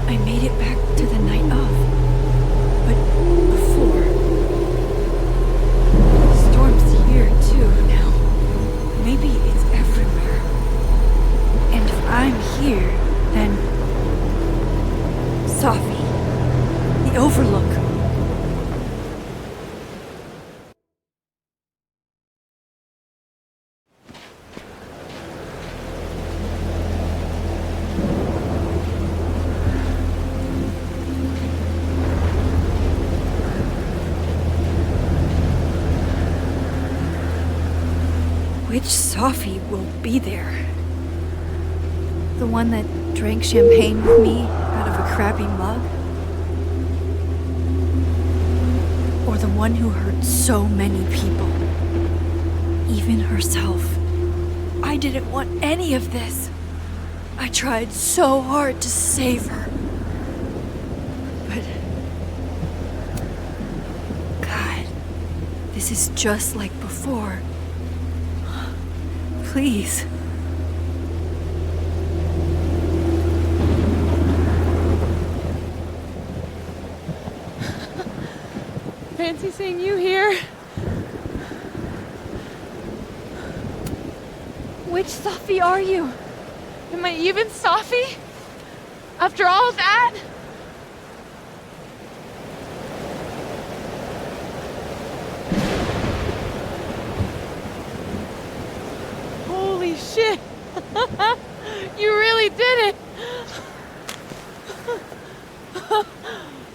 I made it back to the night of. But before... Storm's here too now. Maybe it's everywhere. And if I'm here, then... Safi. The Overlook. Which Safi will be there? The one that drank champagne with me out of a crappy mug? Or the one who hurt so many people? Even herself. I didn't want any of this. I tried so hard to save her. But... God, this is just like before. Please. Fancy seeing you here. Which Safi are you? Am I even Safi? After all that? Holy shit! You really did it!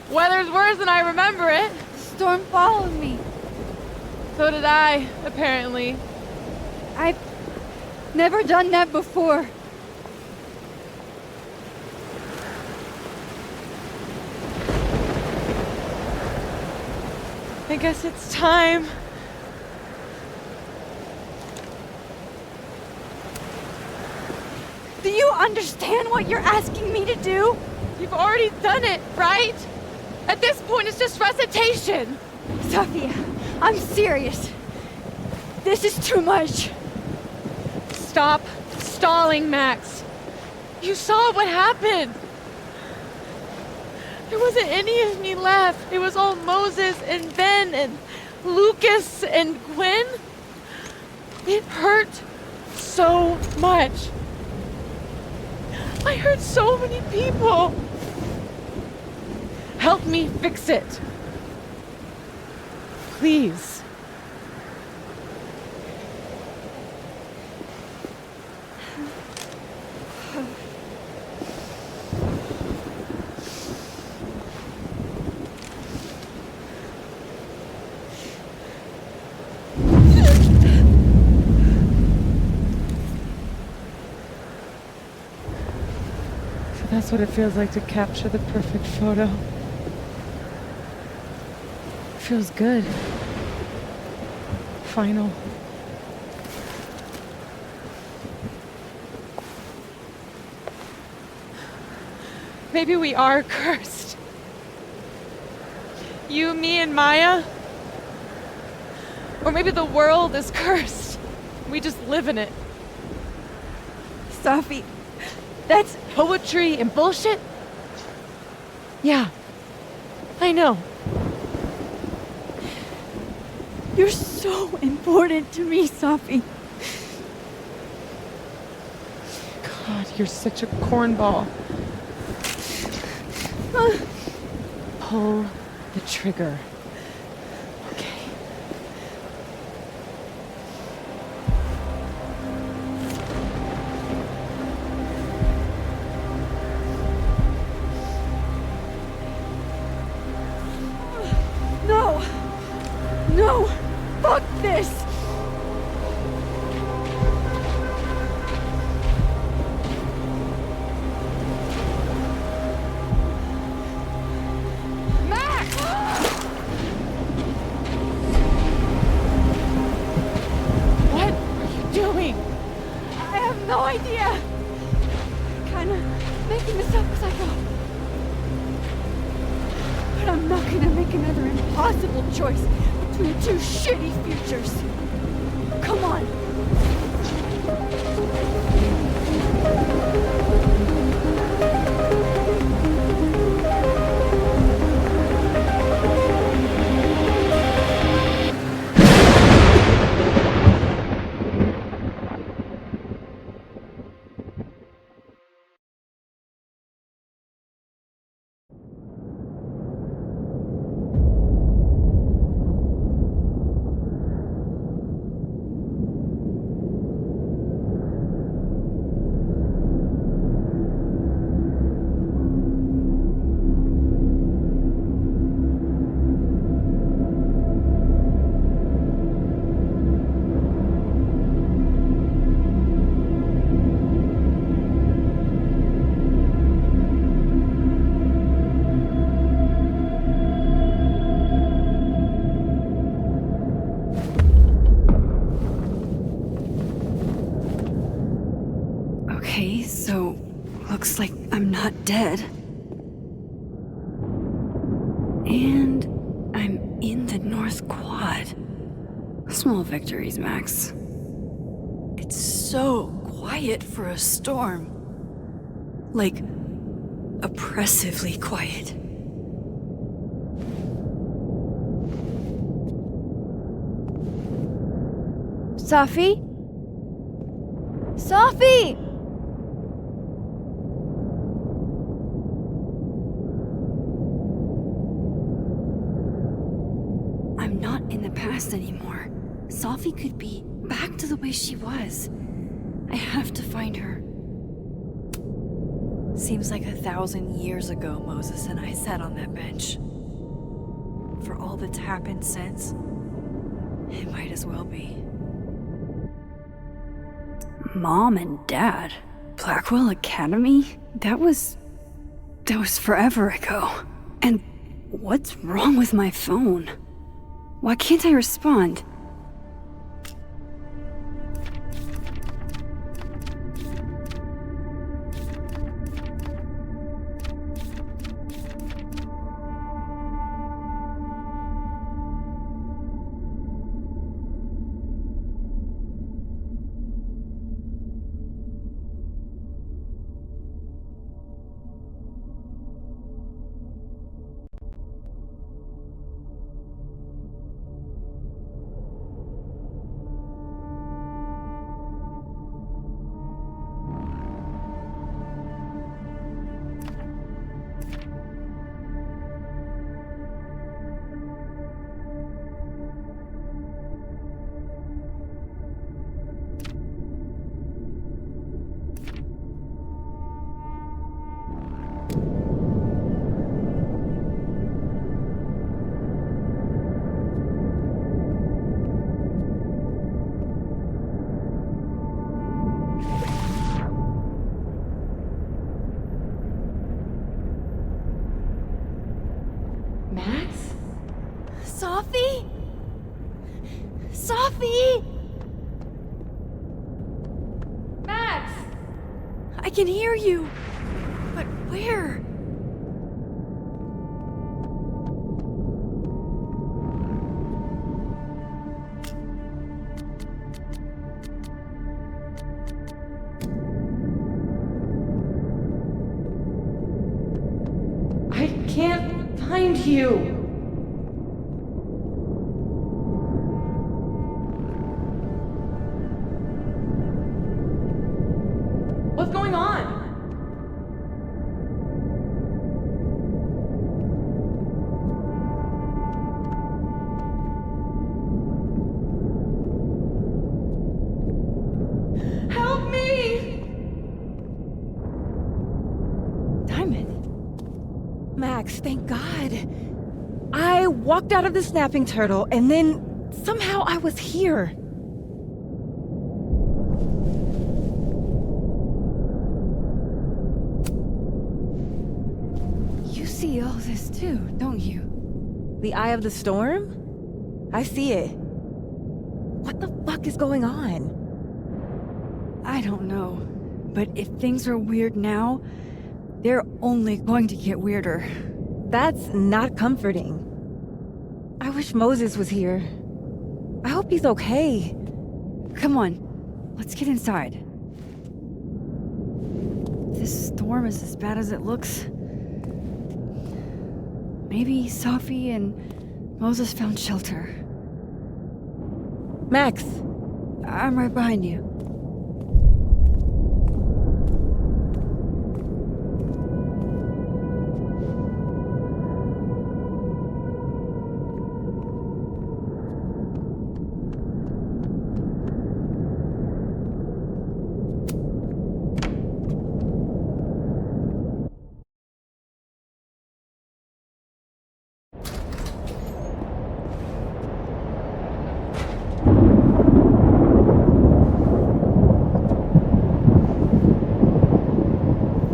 Weather's worse than I remember it. Storm followed me. So did I, apparently. I've never done that before. I guess it's time. Do you understand what you're asking me to do? You've already done it, right? At this point, it's just recitation. Safi, I'm serious. This is too much. Stop stalling, Max. You saw what happened. There wasn't any of me left. It was all Moses and Ben and Lucas and Gwen. It hurt so much. I hurt so many people. Help me fix it. Please. That's what it feels like to capture the perfect photo. It feels good. Final. Maybe we are cursed. You, me, and Maya. Or maybe the world is cursed. We just live in it. Safi, that's poetry and bullshit? Yeah, I know. You're so important to me, Safi. God, you're such a cornball. Pull the trigger. Okay. No! No! Fuck this! Max! What are you doing? I have no idea! Kinda making this up as I go. But I'm not gonna make another impossible choice between two shitty futures. Come on. not dead. And I'm in the North Quad. Small victories, Max. It's so quiet for a storm. Like, oppressively quiet. Safi? Safi! I'm not in the past anymore. Safi could be back to the way she was. I have to find her. Seems like 1,000 years ago Moses and I sat on that bench. For all that's happened since, it might as well be. Mom and Dad? Blackwell Academy? That was forever ago. And what's wrong with my phone? Why can't I respond? Max? Safi? Safi! Max! I can hear you! But where? I can't find you. What's going on? Help me! Diamond? Max, thank God. I walked out of the snapping turtle, and then somehow I was here. You see all this too, don't you? The eye of the storm? I see it. What the fuck is going on? I don't know. But if things are weird now, they're only going to get weirder. That's not comforting. I wish Moses was here. I hope he's okay. Come on, let's get inside. This storm is as bad as it looks. Maybe Safi and Moses found shelter. Max! I'm right behind you.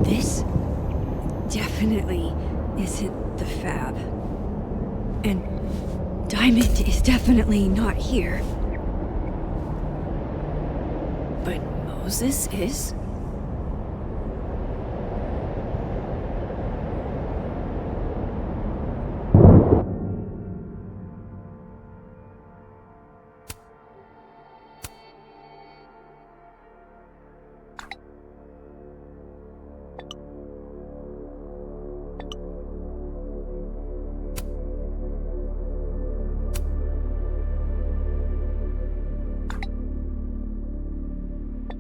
This definitely isn't the Fab. And Diamond is definitely not here. But Moses is?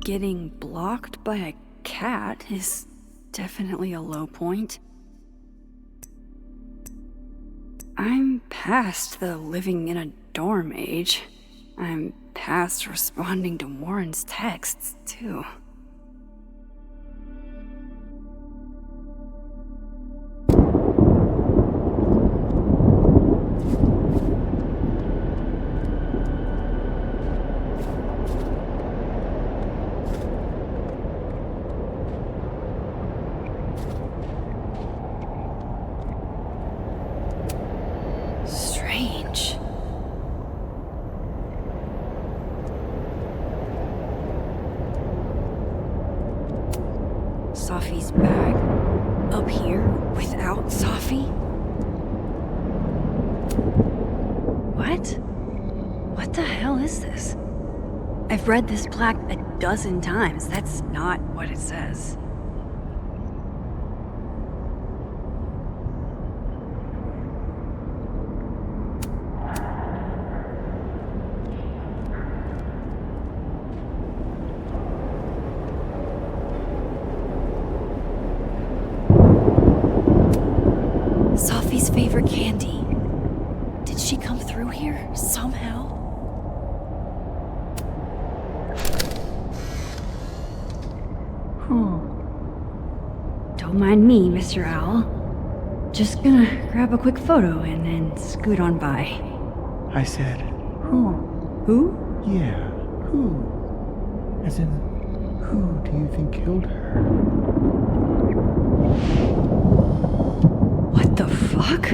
getting blocked by a cat is definitely a low point. I'm past the living in a dorm age. I'm past responding to Warren's texts, too. Strange. Safi's bag? Up here? Without Safi? What? What the hell is this? I've read this plaque a dozen times. That's not what it says. Safi's favorite candy. Did she come through here somehow? Don't mind me, Mr. Owl. Just gonna grab a quick photo and then scoot on by. I said, who? Who? Yeah, who? As in, who do you think killed her? What the fuck?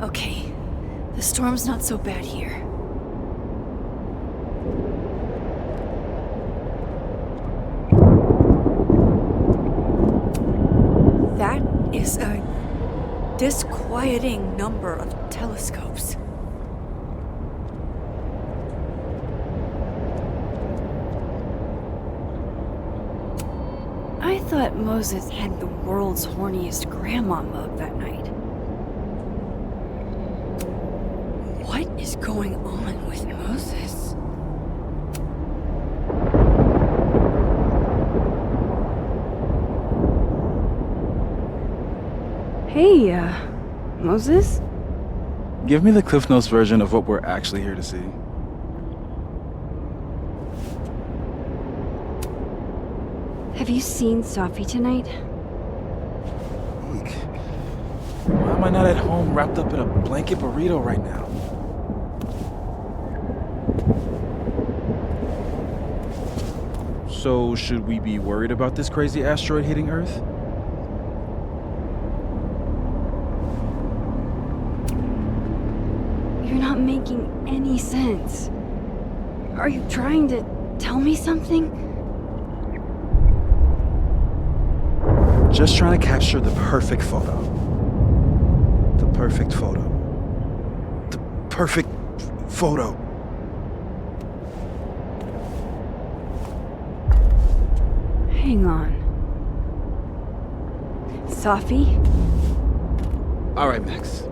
Okay, the storm's not so bad here. That is a disquieting number of telescopes. I thought Moses had the world's horniest grandma mug that night. What is going on with Moses? Hey, Moses? Give me the Cliff Notes version of what we're actually here to see. Have you seen Safi tonight? Eek. Why am I not at home wrapped up in a blanket burrito right now? So, should we be worried about this crazy asteroid hitting Earth? You're not making any sense. Are you trying to tell me something? Just trying to capture the perfect photo. The perfect photo. The perfect photo. Hang on. Safi? All right, Max.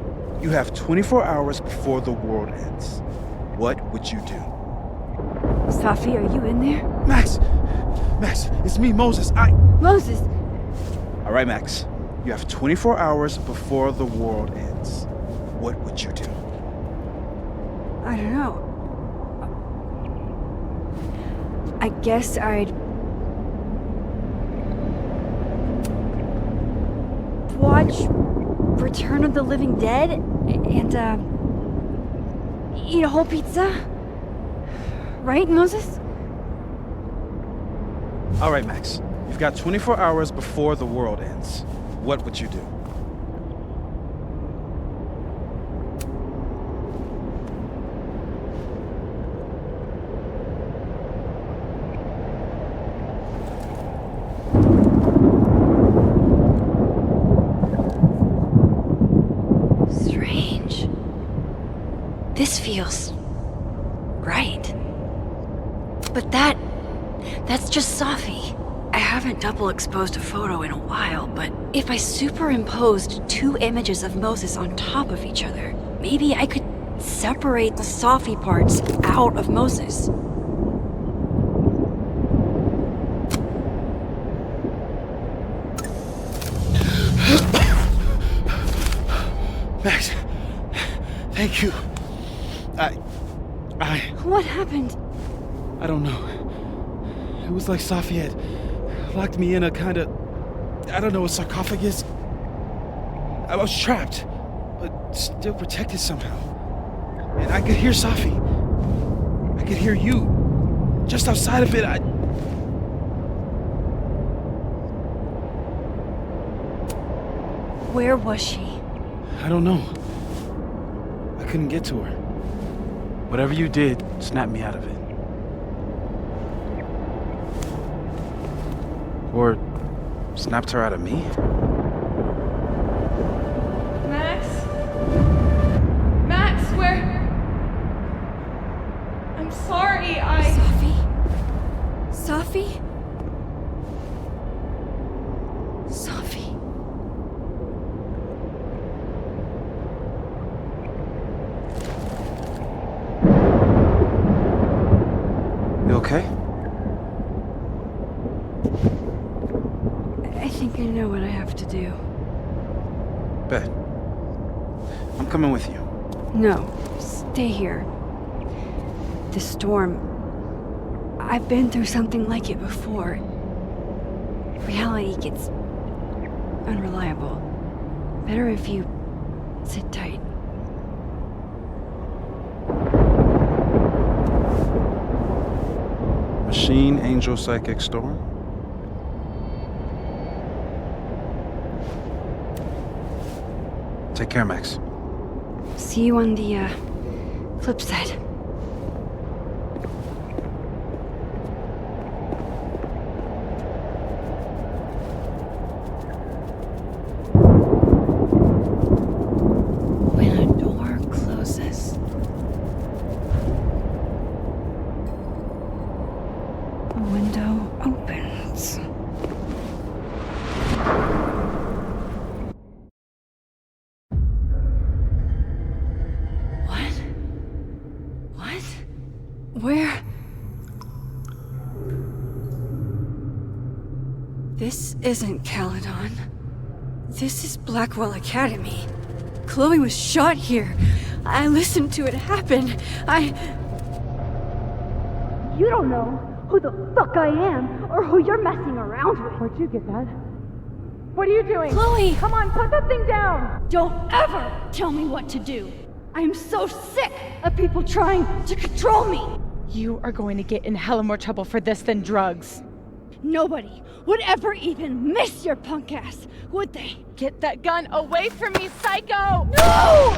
You have 24 hours before the world ends. What would you do? Safi, are you in there? Max! Max, it's me, Moses. Moses! All right, Max. You have 24 hours before the world ends. What would you do? I don't know. I guess I'd watch Return of the Living Dead and eat a whole pizza. Right, Moses? All right, Max. You've got 24 hours before the world ends. What would you do? Strange. This feels right. But that's just Safi. I haven't double exposed a photo in a while, but if I superimposed 2 images of Moses on top of each other, maybe I could separate the Safi parts out of Moses. Max, thank you. What happened? I don't know. It was like Safi had locked me in a kind of, I don't know, a sarcophagus. I was trapped, but still protected somehow. And I could hear Safi. I could hear you. Just outside of it, Where was she? I don't know. I couldn't get to her. Whatever you did, snapped me out of it. Or snapped her out of me? Max? Max, where? I'm sorry, Safi? Safi? Safi? You okay? I think I know what I have to do. Bet. I'm coming with you. No, stay here. The storm. I've been through something like it before. Reality gets unreliable. Better if you sit tight. Machine, angel, psychic, storm? Take care, Max. See you on the, flip side. When a door closes, a window opens. Where? This isn't Caledon. This is Blackwell Academy. Chloe was shot here. I listened to it happen. You don't know who the fuck I am or who you're messing around with. Where'd you get that? What are you doing? Chloe! Come on, put that thing down! Don't ever tell me what to do. I am so sick of people trying to control me. You are going to get in hella more trouble for this than drugs. Nobody would ever even miss your punk ass, would they? Get that gun away from me, psycho! No!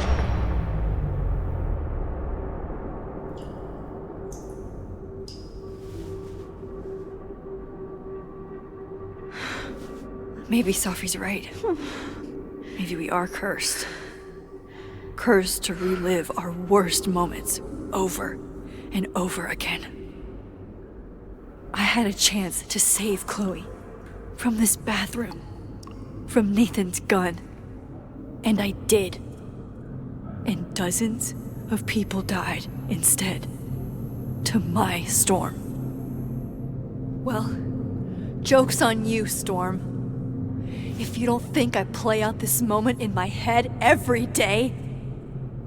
Maybe Safi's right. Maybe we are cursed. Cursed to relive our worst moments over and over again. I had a chance to save Chloe from this bathroom, from Nathan's gun, and I did. And dozens of people died instead, to my Storm. Well, joke's on you, Storm. If you don't think I play out this moment in my head every day,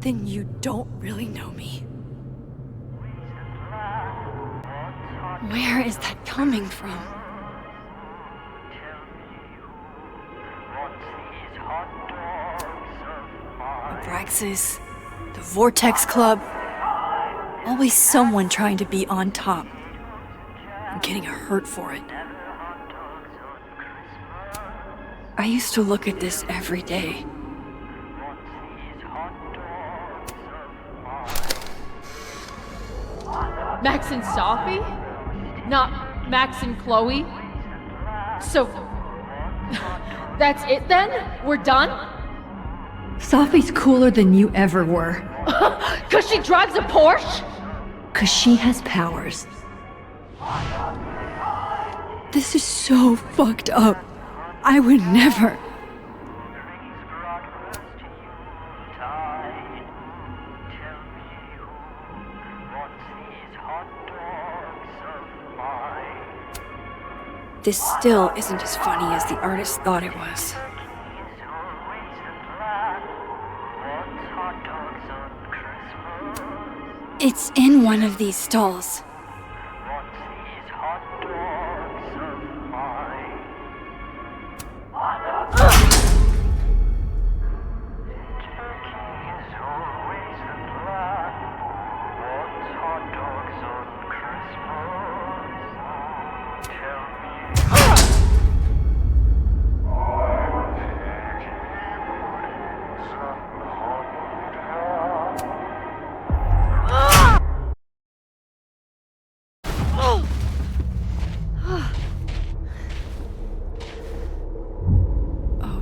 then you don't really know me. Where is that coming from? Abraxas, the Vortex Club. Always someone trying to be on top and getting hurt for it. I used to look at this every day. Max and Safi? Not Max and Chloe? So, that's it then? We're done? Safi's cooler than you ever were. 'Cause she drives a Porsche? 'Cause she has powers This is so fucked up. I would never. This still isn't as funny as the artist thought it was. It's in one of these stalls.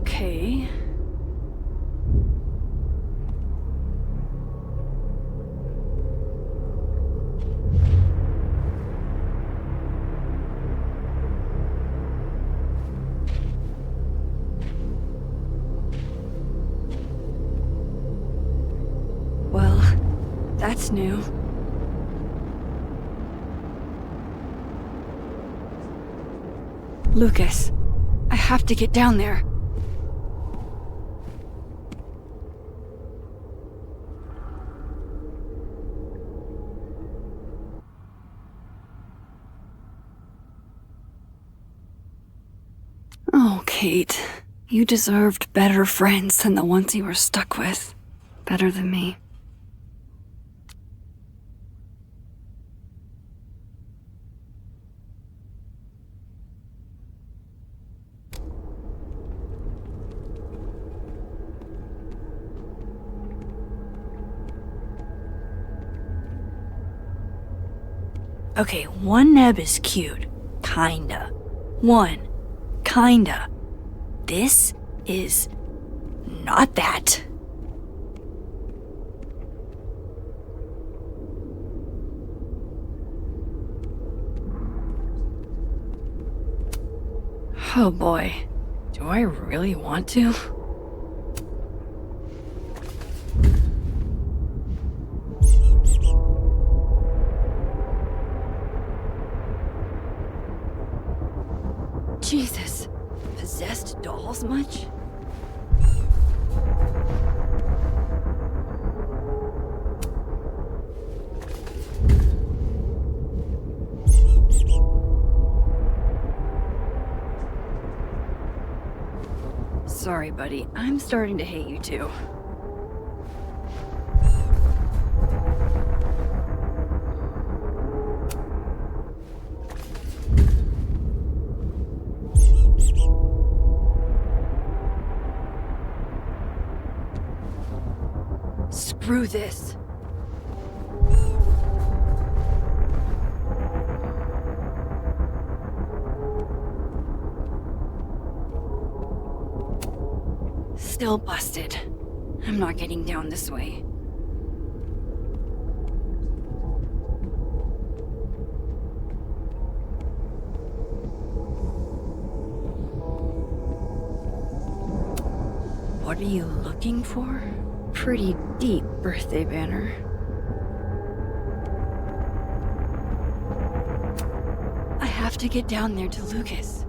Okay. Well, that's new. Lucas, I have to get down there. Oh, Kate, you deserved better friends than the ones you were stuck with. Better than me. Okay, one neb is cute. Kinda. One. Kinda. This is not that. Oh boy. Do I really want to? Jesus. Possessed dolls much? Sorry, buddy. I'm starting to hate you too. Screw this. Still busted. I'm not getting down this way. What are you looking for? Pretty deep birthday banner. I have to get down there to Lucas.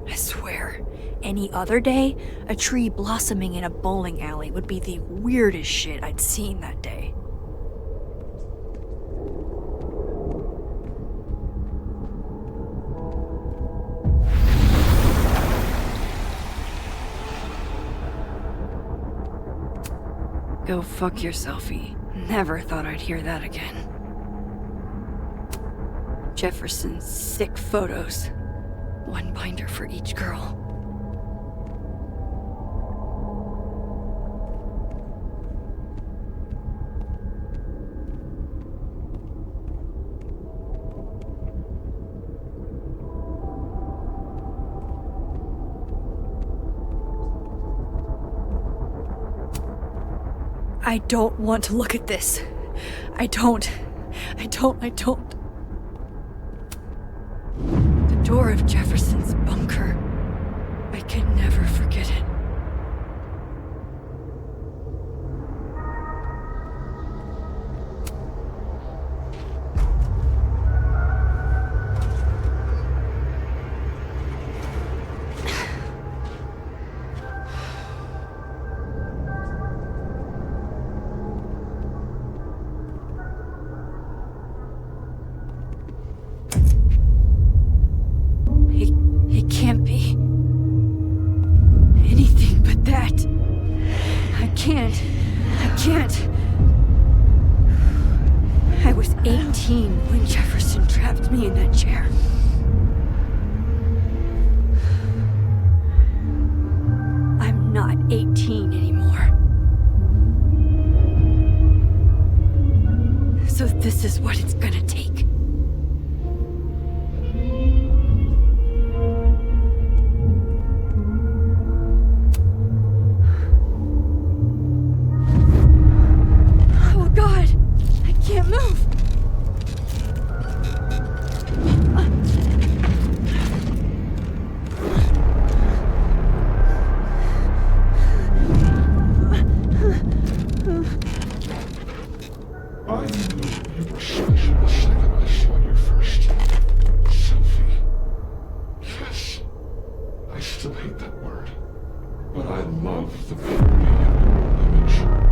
I swear, any other day, a tree blossoming in a bowling alley would be the weirdest shit I'd seen that day. Go fuck yourselfie. Never thought I'd hear that again. Jefferson's sick photos. One binder for each girl. I don't want to look at this. I don't. The door of Jefferson's bunker. I can never forget it. It can't be anything but that. I can't. I was 18 when Jefferson trapped me in that chair. I'm not 18 anymore. So this is what it's gonna take.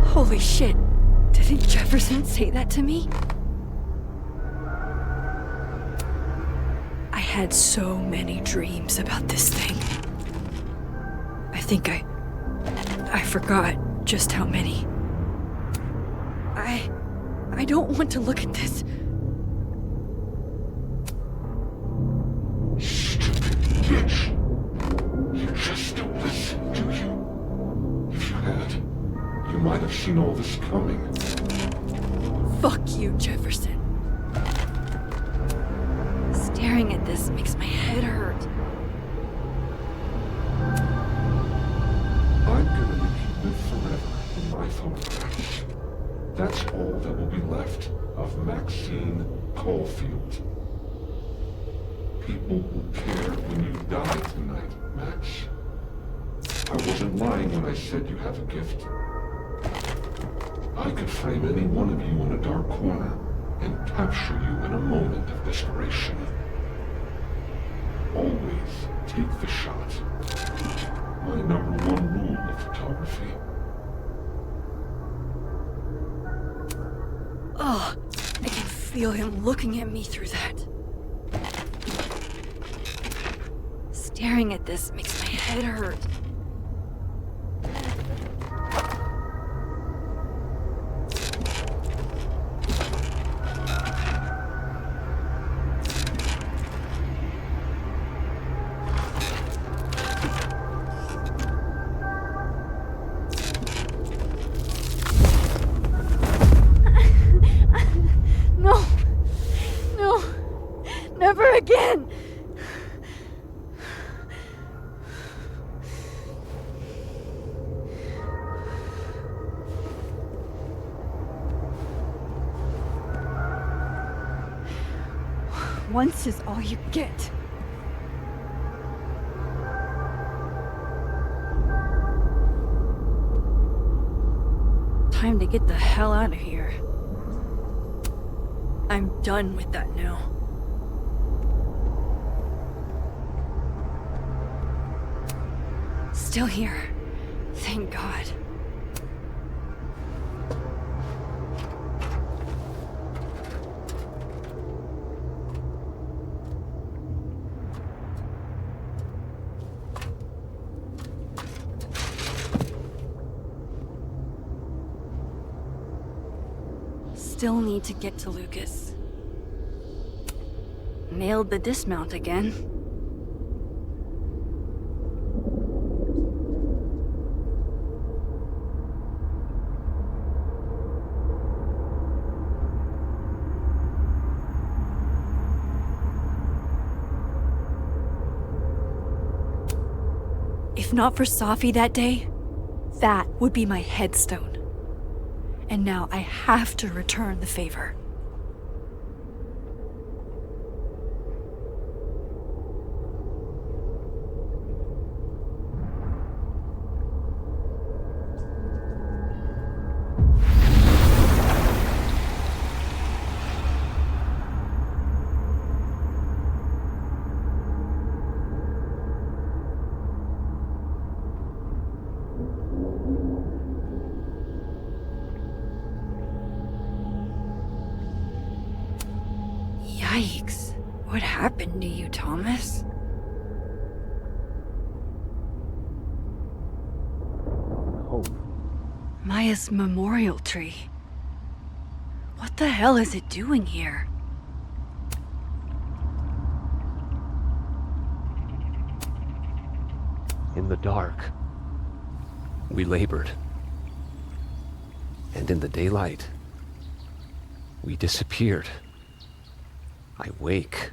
Holy shit. Didn't Jefferson say that to me? I had so many dreams about this thing. I think I forgot just how many. I don't want to look at this. Stupid bitch. You just don't listen, do you? If you had, you might have seen all this coming. Fuck you, Jefferson. Staring at this makes my head hurt. I'm gonna make you live forever in my photographs. That's all that will be left of Maxine Caulfield. People will care when you die tonight, Max. I wasn't lying when I said you have a gift. I could frame any one of you in a dark corner and capture you in a moment of desperation. Always take the shot. My #1 rule of photography. Oh, I can feel him looking at me through that. Staring at this makes my head hurt. Never again! Once is all you get. Time to get the hell out of here. I'm done with that now. Still here. Thank God. Still need to get to Lucas. Nailed the dismount again. If not for Safi that day, that would be my headstone. And now I have to return the favor. Yikes. What happened to you, Thomas? Hope. Maya's memorial tree. What the hell is it doing here? In the dark, we labored. And in the daylight, we disappeared. I wake,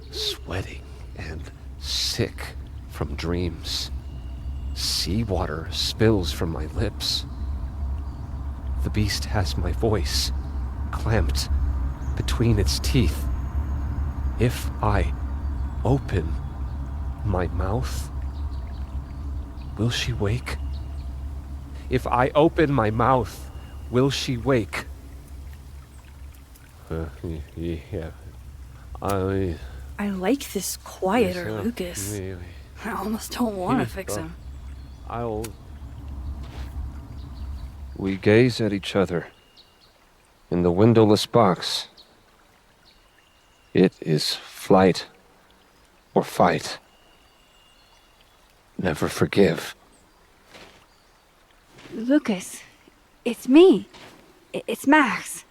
sweating and sick from dreams. Seawater spills from my lips. The beast has my voice clamped between its teeth. If I open my mouth, will she wake? If I open my mouth, will she wake? Yeah. I like this quieter Lucas. I almost don't want to fix him. We gaze at each other in the windowless box. It is flight or fight. Never forgive. Lucas, it's me. It's Max.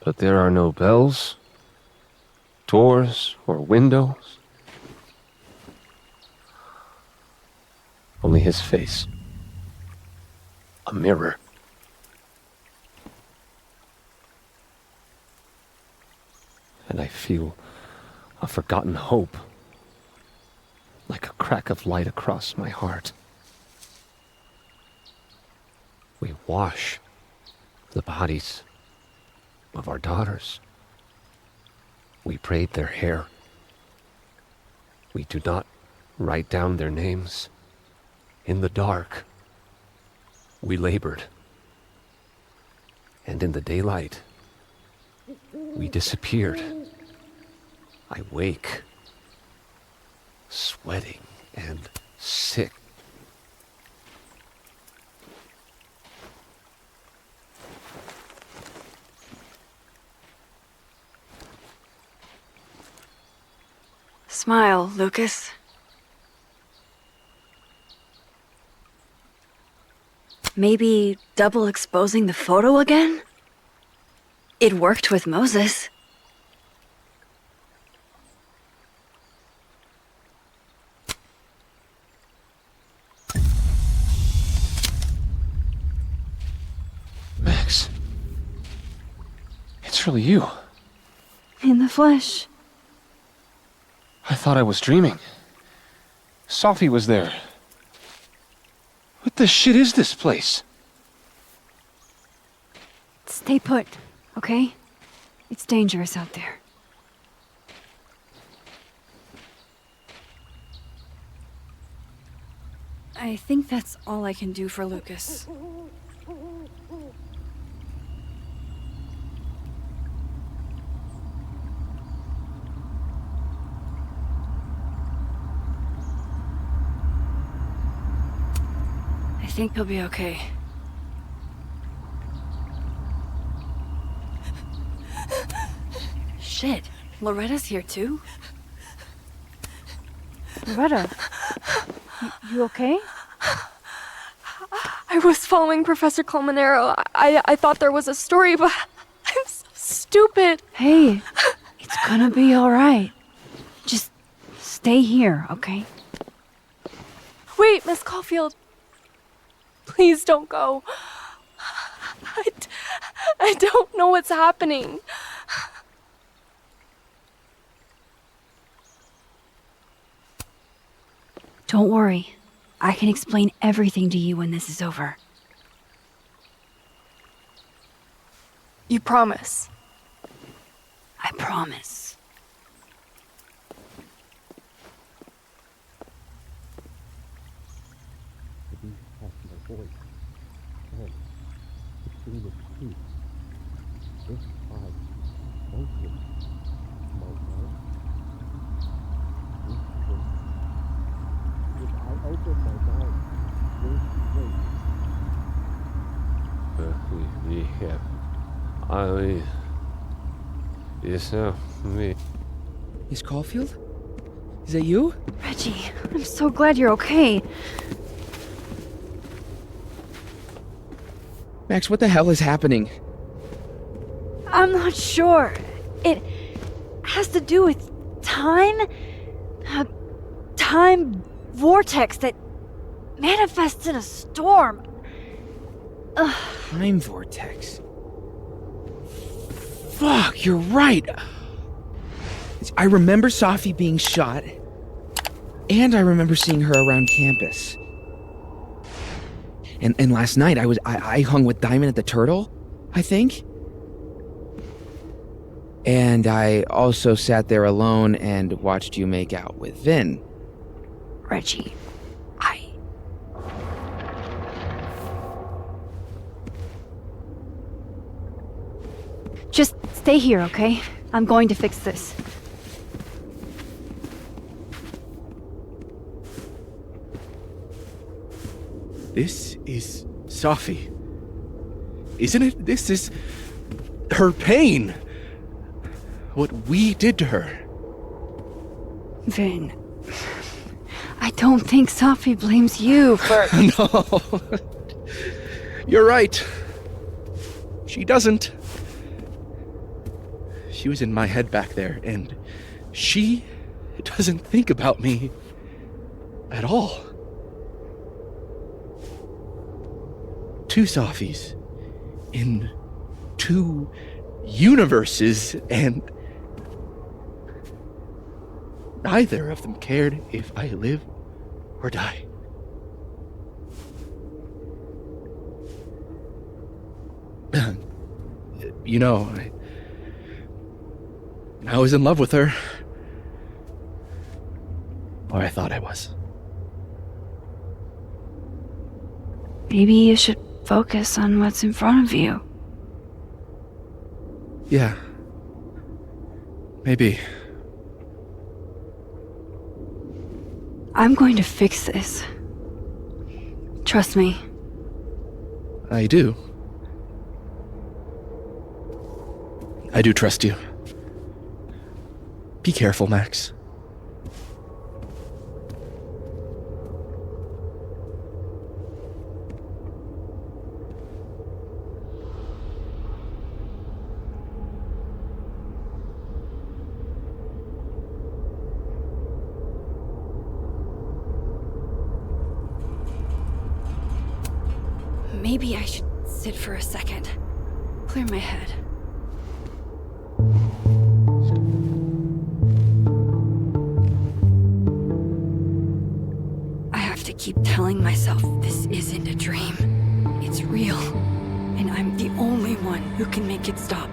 But there are no bells, doors, or windows. Only his face. A mirror. And I feel a forgotten hope, like a crack of light across my heart. We wash the bodies of our daughters. We braid their hair. We do not write down their names. In the dark, we labored. And in the daylight, we disappeared. I wake, sweating and sick. Smile, Lucas. Maybe double exposing the photo again? It worked with Moses. Max, it's really you. In the flesh. I thought I was dreaming. Safi was there. What the shit is this place? Stay put, okay? It's dangerous out there. I think that's all I can do for Lucas. I think he'll be okay. Shit, Loretta's here too? Loretta, you okay? I was following Professor Colmenero. I thought there was a story, but I'm so stupid. Hey, it's gonna be alright. Just stay here, okay? Wait, Miss Caulfield. Please don't go. I don't know what's happening. Don't worry. I can explain everything to you when this is over. You promise? I promise. Yes, no, me. Miss Caulfield? Is that you? Reggie, I'm so glad you're okay. Max, what the hell is happening? I'm not sure. It has to do with time? A time vortex that manifests in a storm. Ugh. Time vortex. Fuck, you're right. I remember Safi being shot, and I remember seeing her around campus. And last night I hung with Diamond at the Turtle, I think. And I also sat there alone and watched you make out with Vin. Reggie, Just stay here, okay? I'm going to fix this. This is Safi. Isn't it? This is her pain. What we did to her. Vin, I don't think Safi blames you for... No. You're right. She doesn't. She was in my head back there, and she doesn't think about me at all. Two Safis in two universes, and neither of them cared if I live or die. You know, I was in love with her. Or I thought I was. Maybe you should focus on what's in front of you. Yeah. Maybe. I'm going to fix this. Trust me. I do. I do trust you. Be careful, Max. Maybe I should sit for a second. Clear my head. I have to keep telling myself this isn't a dream. It's real. And I'm the only one who can make it stop.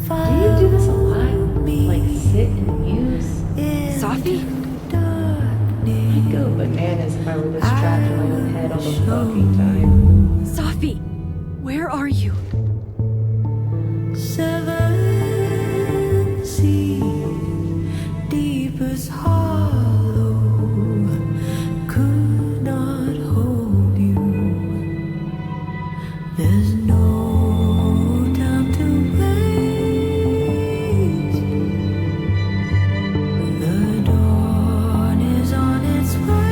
Do you do this a lot? Like sit and muse? Safi? I'd go bananas if I were this trapped in my own head all the fucking time. Safi, where are you? Seven seas, deepest hollow, could not hold you. There's no time to waste. The dawn is on its way.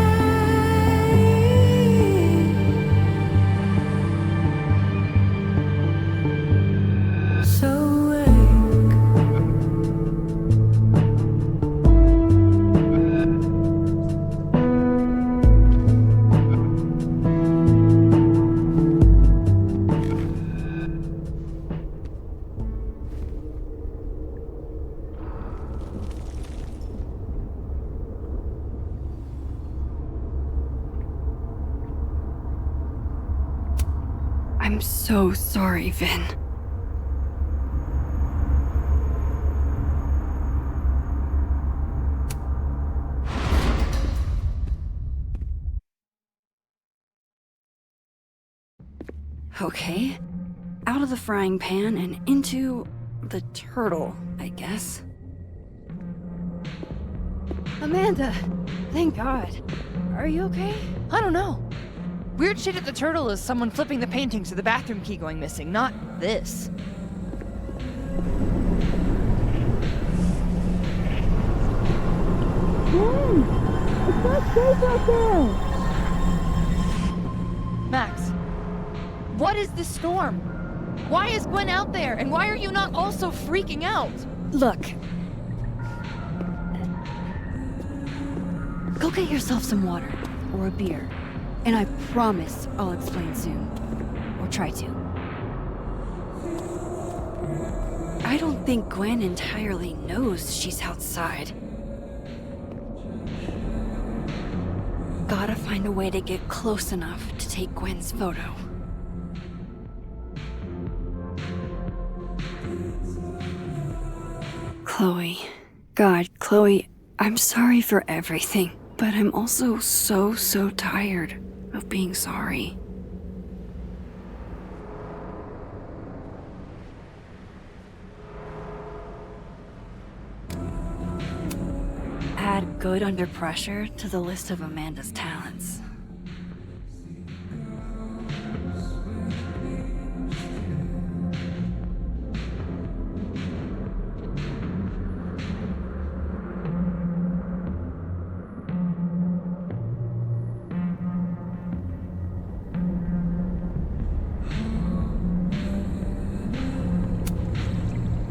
So wake. I'm so sorry, Vin. Okay, out of the frying pan and into the turtle, I guess. Amanda, thank God. Are you okay? I don't know. Weird shit at the turtle is someone flipping the paintings or the bathroom key going missing, not this. Max, what is this storm? Why is Gwen out there, and why are you not also freaking out? Look. Go get yourself some water, or a beer, and I promise I'll explain soon. Or try to. I don't think Gwen entirely knows she's outside. Gotta find a way to get close enough to take Gwen's photo. Chloe. God, Chloe, I'm sorry for everything, but I'm also so tired of being sorry. Add good under pressure to the list of Amanda's talents.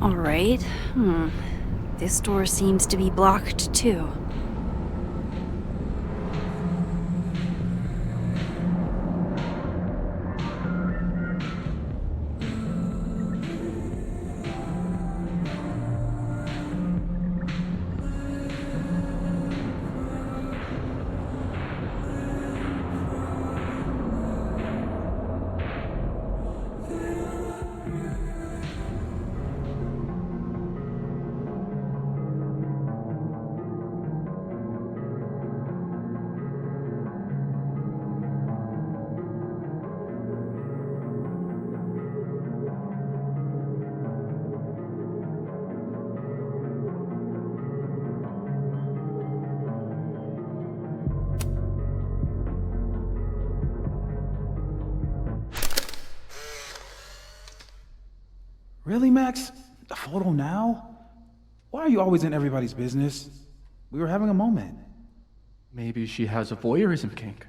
All right. This door seems to be blocked too. Really, Max? A photo now? Why are you always in everybody's business? We were having a moment. Maybe she has a voyeurism kink.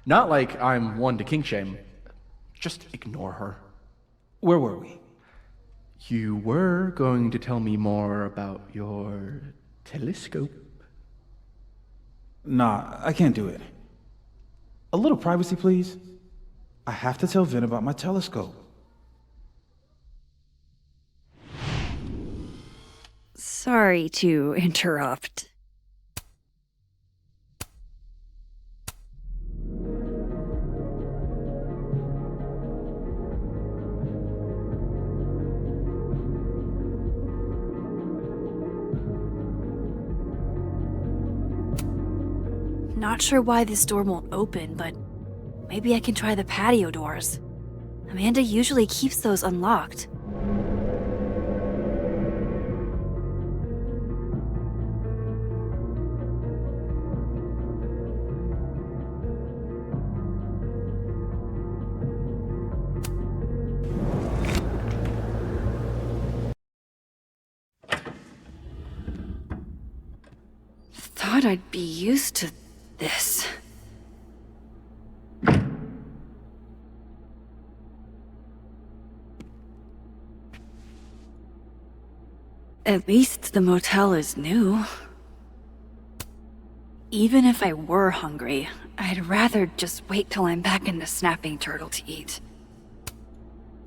Not like I'm one to kink shame. Just ignore her. Where were we? You were going to tell me more about your telescope. Nah, I can't do it. A little privacy, please. I have to tell Vin about my telescope. Sorry to interrupt. Not sure why this door won't open, but maybe I can try the patio doors. Amanda usually keeps those unlocked. Thought I'd be used to this. At least the motel is new. Even if I were hungry, I'd rather just wait till I'm back in the snapping turtle to eat.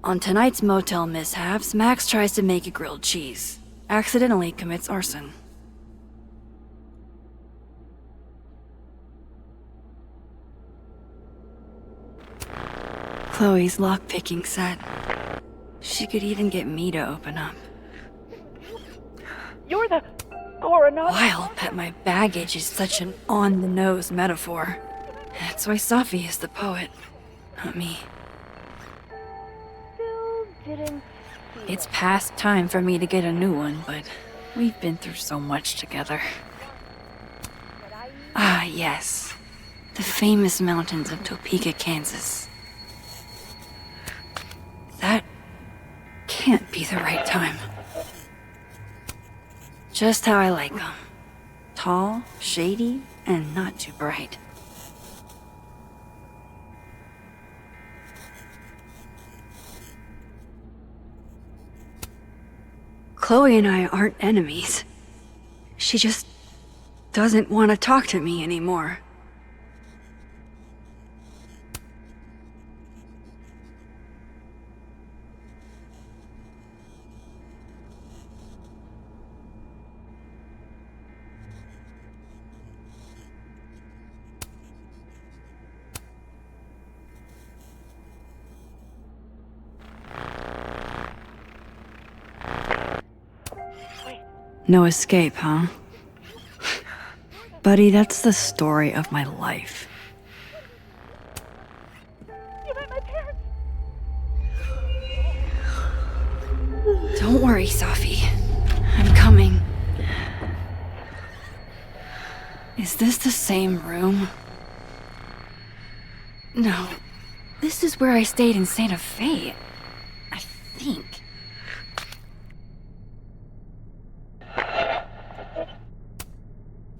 On tonight's motel mishaps, Max tries to make a grilled cheese, accidentally commits arson. Chloe's lockpicking set. She could even get me to open up. You're the coroner. Wild that my baggage is such an on-the-nose metaphor. That's why Safi is the poet, not me. It's past time for me to get a new one, but we've been through so much together. Ah, yes. The famous mountains of Topeka, Kansas. That can't be the right time. Just how I like them. Tall, shady, and not too bright. Chloe and I aren't enemies. She just doesn't want to talk to me anymore. No escape, huh? Buddy, that's the story of my life. You met my parents. Don't worry, Safi. I'm coming. Is this the same room? No. This is where I stayed in Santa Fe. I think.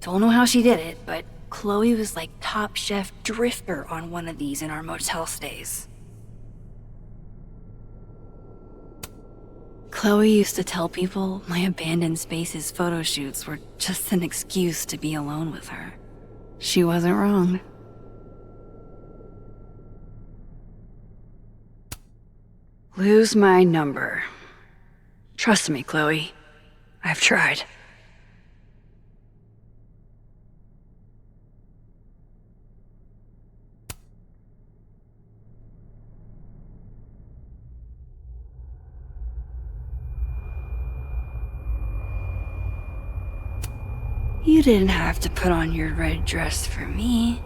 Don't know how she did it, but Chloe was like top chef drifter on one of these in our motel stays. Chloe used to tell people my abandoned spaces photo shoots were just an excuse to be alone with her. She wasn't wrong. Lose my number. Trust me, Chloe. I've tried. You didn't have to put on your red dress for me.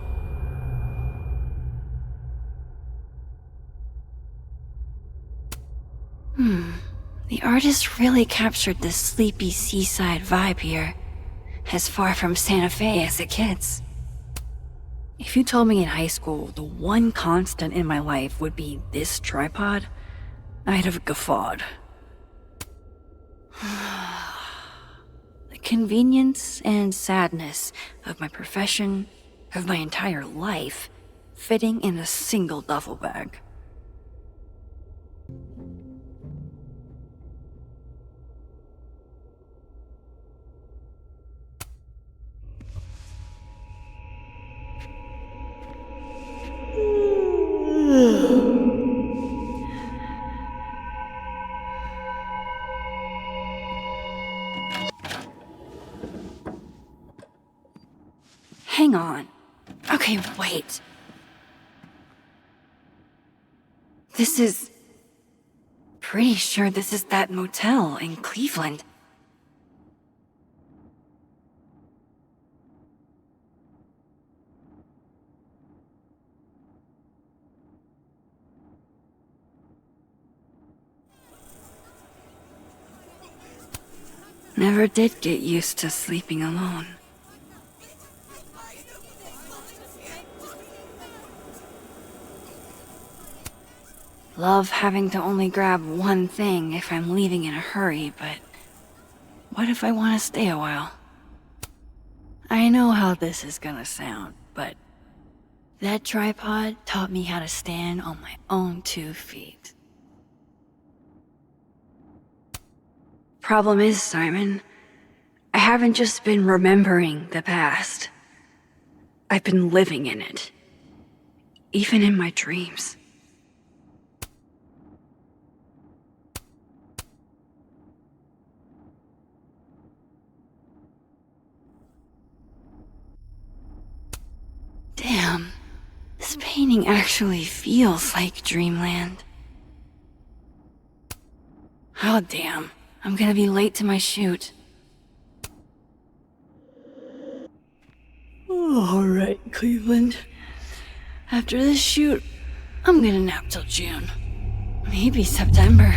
The artist really captured this sleepy seaside vibe here, as far from Santa Fe as it gets. If you told me in high school the one constant in my life would be this tripod, I'd have guffawed. The convenience and sadness of my profession, of my entire life, fitting in a single duffel bag. Hang on. Okay, wait. Pretty sure this is that motel in Cleveland. Never did get used to sleeping alone. Love having to only grab one thing if I'm leaving in a hurry, but what if I want to stay a while? I know how this is gonna sound, but that tripod taught me how to stand on my own 2 feet. Problem is, Simon, I haven't just been remembering the past. I've been living in it. Even in my dreams. Damn, this painting actually feels like dreamland. Oh damn, I'm gonna be late to my shoot. Alright, Cleveland. After this shoot, I'm gonna nap till June. Maybe September.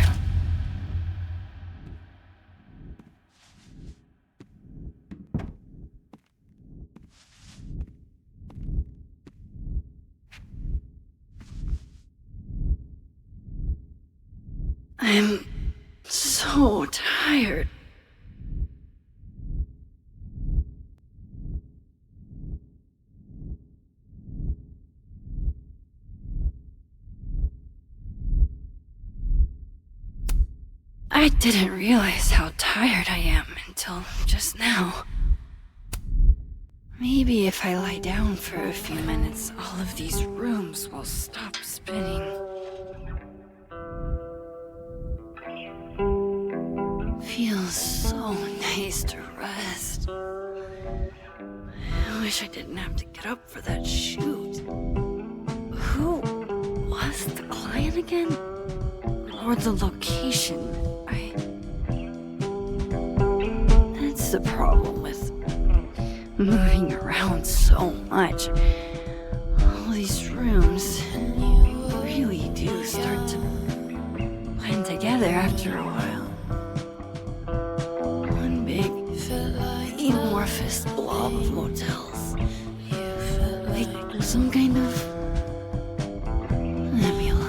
I'm tired. I didn't realize how tired I am until just now. Maybe if I lie down for a few minutes, all of these rooms will stop spinning. Feels so nice to rest. I wish I didn't have to get up for that shoot. Who was the client again? Or the location? That's the problem with moving around so much. All these rooms really do start to blend together after a while. One big, amorphous blob of motels. Like some kind of nebula.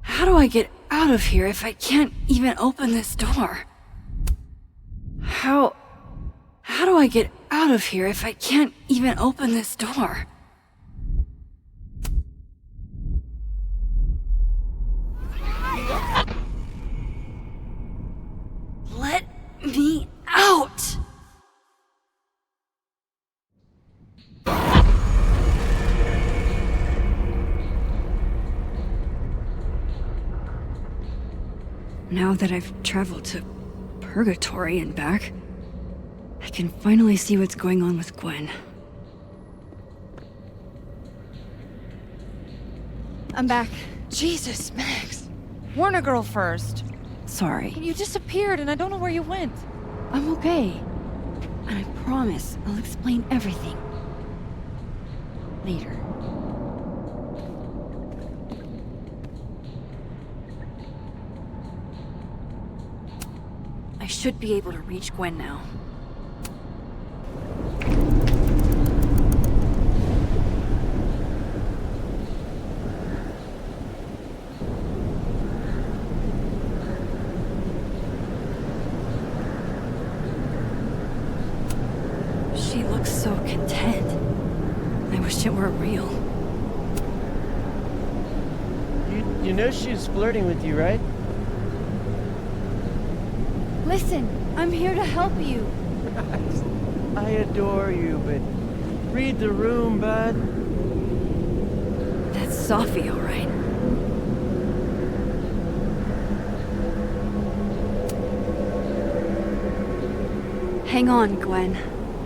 How do I get out of here if I can't even open this door? How do I get out of here if I can't even open this door? Let me out! Now that I've traveled to Purgatory and back, I can finally see what's going on with Gwen. I'm back. Jesus, Max. Warn a girl first. Sorry. You disappeared and I don't know where you went. I'm okay. And I promise I'll explain everything. Later. I should be able to reach Gwen now. She looks so content. I wish it were real. You know she was flirting with you, right? Listen, I'm here to help you. I adore you, but read the room, bud. That's Safi, all right. Hang on, Gwen.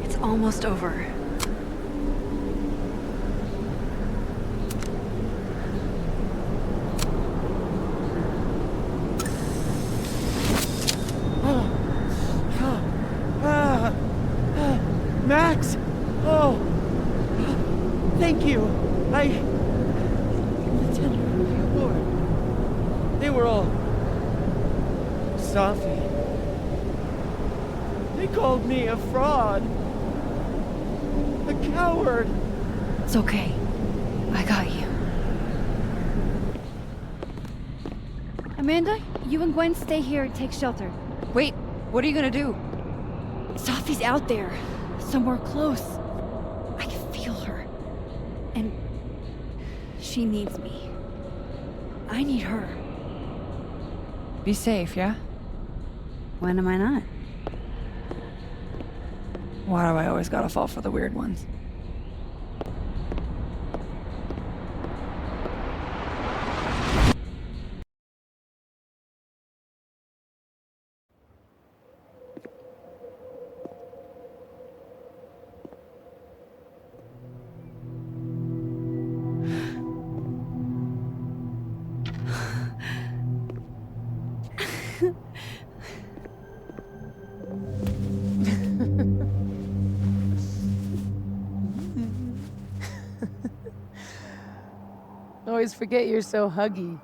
It's almost over. Max! Oh! Thank you! The tender of your Lord. They were all... Safi. They called me a fraud. A coward. It's okay. I got you. Amanda, you and Gwen stay here and take shelter. Wait, what are you gonna do? Safi's out there, somewhere close. I can feel her. And she needs me. I need her. Be safe, yeah? When am I not? Why do I always gotta fall for the weird ones? Always forget you're so huggy.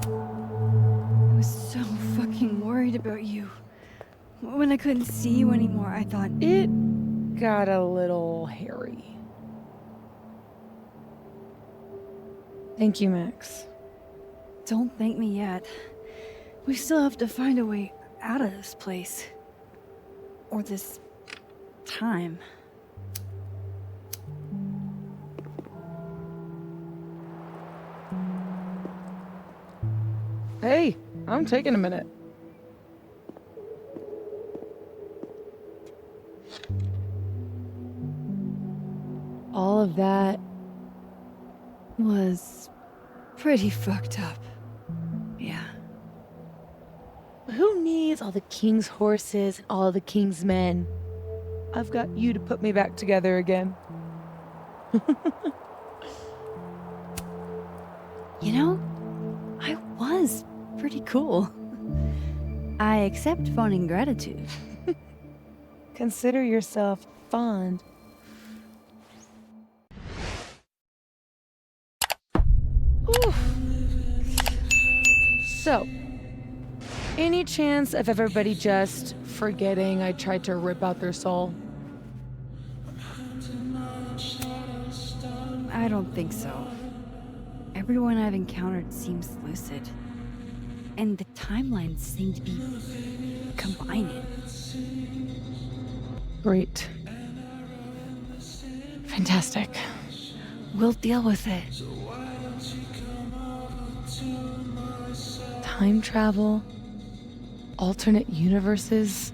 I was so fucking worried about you. When I couldn't see you anymore, I thought... It got a little hairy. Thank you, Max. Don't thank me yet. We still have to find a way out of this place. Or this time. Hey, I'm taking a minute. All of that was pretty fucked up. Yeah. Who needs all the king's horses and all the king's men? I've got you to put me back together again. You know, I was pretty cool. I accept fun and gratitude. Consider yourself fond. Oof. So, any chance of everybody just forgetting I tried to rip out their soul? I don't think so. Everyone I've encountered seems lucid. And the timelines seem to be combining. Great. Fantastic. We'll deal with it. Time travel, alternate universes,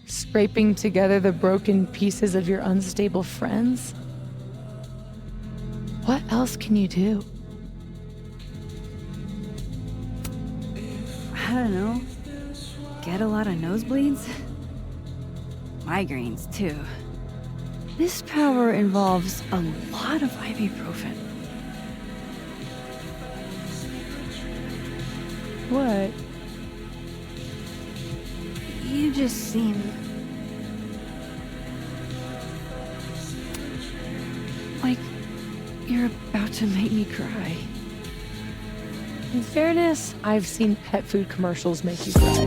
scraping together the broken pieces of your unstable friends. What else can you do? I don't know. Get a lot of nosebleeds? Migraines, too. This power involves a lot of ibuprofen. What? You just seem... like you're about to make me cry. In fairness, I've seen pet food commercials make you cry.